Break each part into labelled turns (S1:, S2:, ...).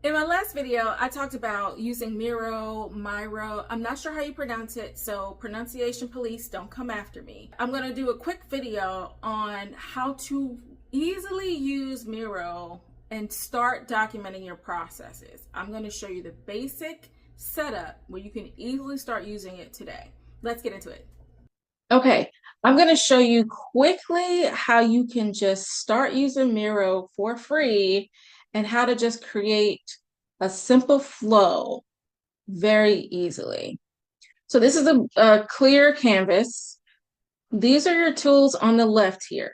S1: In my last video, I talked about using MIRO. I'm not sure how you pronounce it, so pronunciation police, don't come after me. I'm going to do a quick video on how to easily use MIRO and start documenting your processes. I'm going to show you the basic setup where you can easily start using it today. Let's get into it. Okay, I'm going to show you quickly how you can just start using MIRO for free and how to just create a simple flow very easily. So this is a clear canvas. These are your tools on the left here.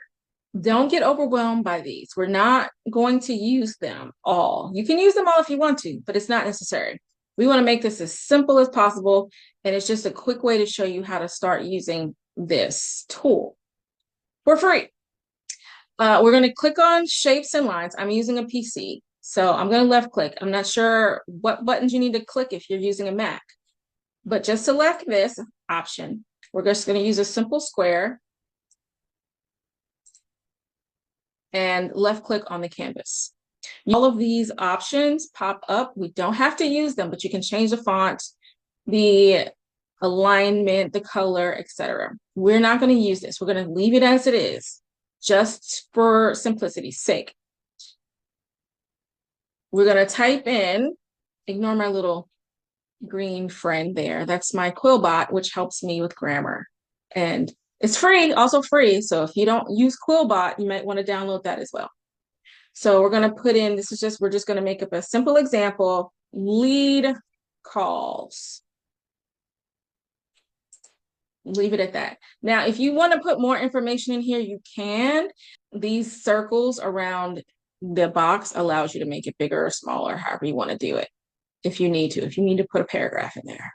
S1: Don't get overwhelmed by these. We're not going to use them all. You can use them all if you want to, but it's not necessary. We want to make this as simple as possible, and it's just a quick way to show you how to start using this tool for free. We're going to click on shapes and lines. I'm using a PC, so I'm going to left click. I'm not sure what buttons you need to click if you're using a Mac, but just select this option. We're just going to use a simple square and left click on the canvas. All of these options pop up. We don't have to use them, but you can change the font, the alignment, the color, etc. We're not going to use this. We're going to leave it as it is, just for simplicity's sake. We're going to type in, ignore my little green friend there. That's my Quillbot, which helps me with grammar. And it's free, also free. So if you don't use Quillbot, you might want to download that as well. So we're going to put in, we're just going to make up a simple example, lead calls. Leave it at that. Now, if you want to put more information in here, you can. These circles around the box allows you to make it bigger or smaller, however you want to do it. If you need to put a paragraph in there.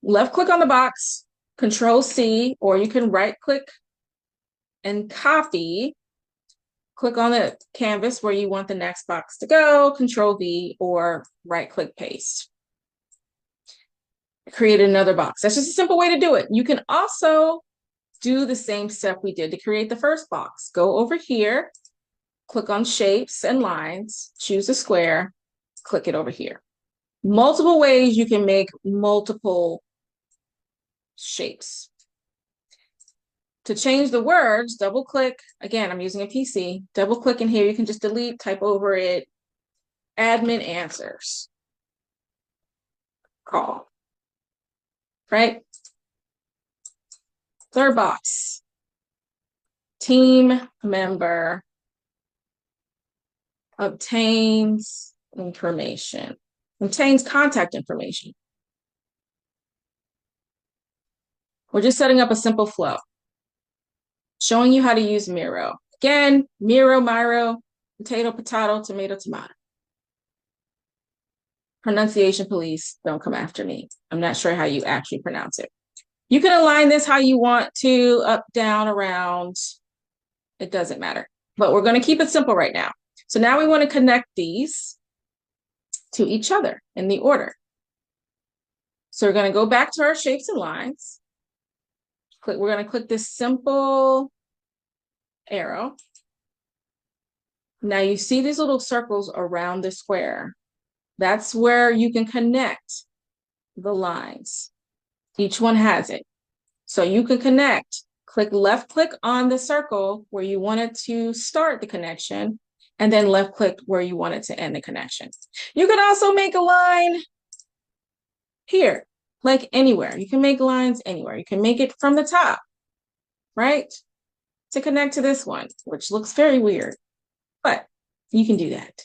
S1: Left click on the box, Control C, or you can right click and copy. Click on the canvas where you want the next box to go, Control V, or right click paste. Create another box. That's just a simple way to do it. You can also do the same step we did to create the first box. Go over here, click on shapes and lines, choose a square, click it over here. Multiple ways you can make multiple shapes. To change the words, double click. Again, I'm using a PC. Double click in here. You can just delete, type over it. Admin answers. Call. Right? Third box. Team member obtains information. Obtains contact information. We're just setting up a simple flow. Showing you how to use MIRO. Again, MIRO, potato, potato, tomato, tomato. Pronunciation police, don't come after me. I'm not sure how you actually pronounce it. You can align this how you want to, up, down, around. It doesn't matter. But we're going to keep it simple right now. So now we want to connect these to each other in the order. So we're going to go back to our shapes and lines. We're going to click this simple arrow. Now you see these little circles around the square. That's where you can connect the lines. Each one has it. So you can connect. Click left click on the circle where you want it to start the connection, and then left click where you want it to end the connection. You can also make a line here, like anywhere. You can make lines anywhere. You can make it from the top, right? To connect to this one, which looks very weird, but you can do that.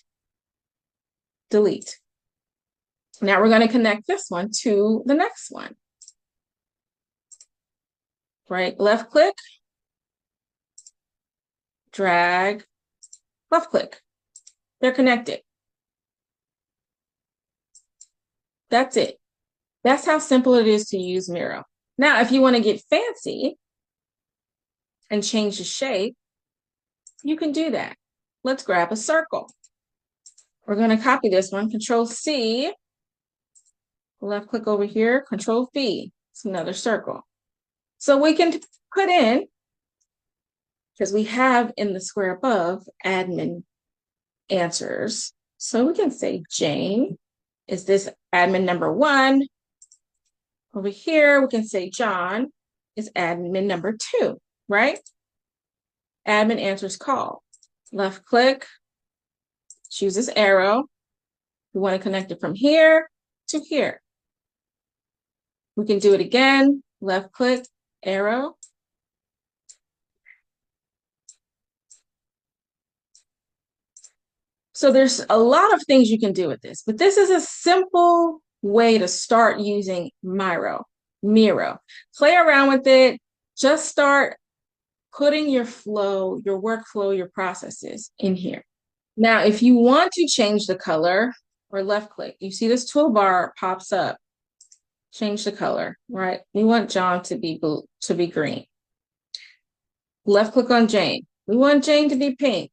S1: Delete. Now we're going to connect this one to the next one. Right, left click, drag, left click. They're connected. That's it. That's how simple it is to use MIRO. Now, if you want to get fancy and change the shape, you can do that. Let's grab a circle. We're going to copy this one, Control C, left click over here, Control V. It's another circle. So we can put in, because we have in the square above, admin answers. So we can say Jane is this admin number 1. Over here, we can say John is admin number 2, right? Admin answers call. Left click, choose this arrow. We want to connect it from here to here. We can do it again. Left click, arrow. So there's a lot of things you can do with this, but this is a simple way to start using MIRO. Play around with it. Just start putting your flow, your workflow, your processes in here. Now, if you want to change the color or left click, you see this toolbar pops up. Change the color, right? We want John to be blue, to be green. Left click on Jane. We want Jane to be pink.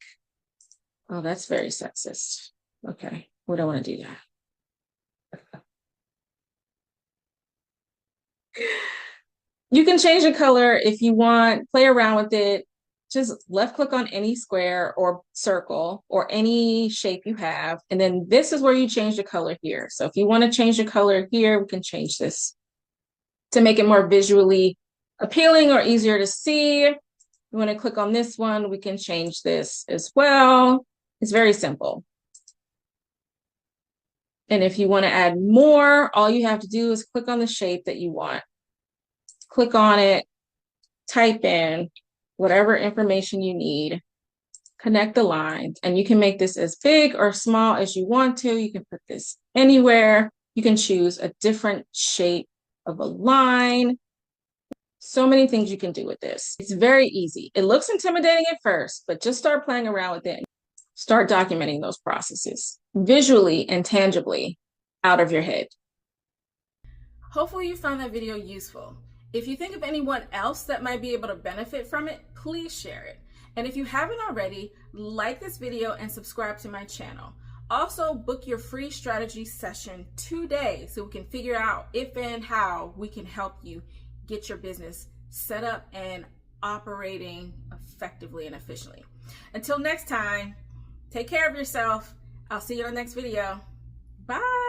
S1: Oh, that's very sexist. Okay, we don't want to do that. You can change the color if you want, play around with it. Just left click on any square or circle or any shape you have. And then this is where you change the color here. So if you want to change the color here, we can change this to make it more visually appealing or easier to see. You want to click on this one, we can change this as well. It's very simple. And if you want to add more, all you have to do is click on the shape that you want. Click on it, type in whatever information you need, connect the lines, and you can make this as big or small as you want to. You can put this anywhere. You can choose a different shape of a line. So many things you can do with this. It's very easy. It looks intimidating at first, but just start playing around with it. Start documenting those processes visually and tangibly out of your head. Hopefully you found that video useful. If you think of anyone else that might be able to benefit from it, please share it. And if you haven't already, like this video and subscribe to my channel. Also, book your free strategy session today so we can figure out if and how we can help you get your business set up and operating effectively and efficiently. Until next time, take care of yourself. I'll see you in the next video. Bye.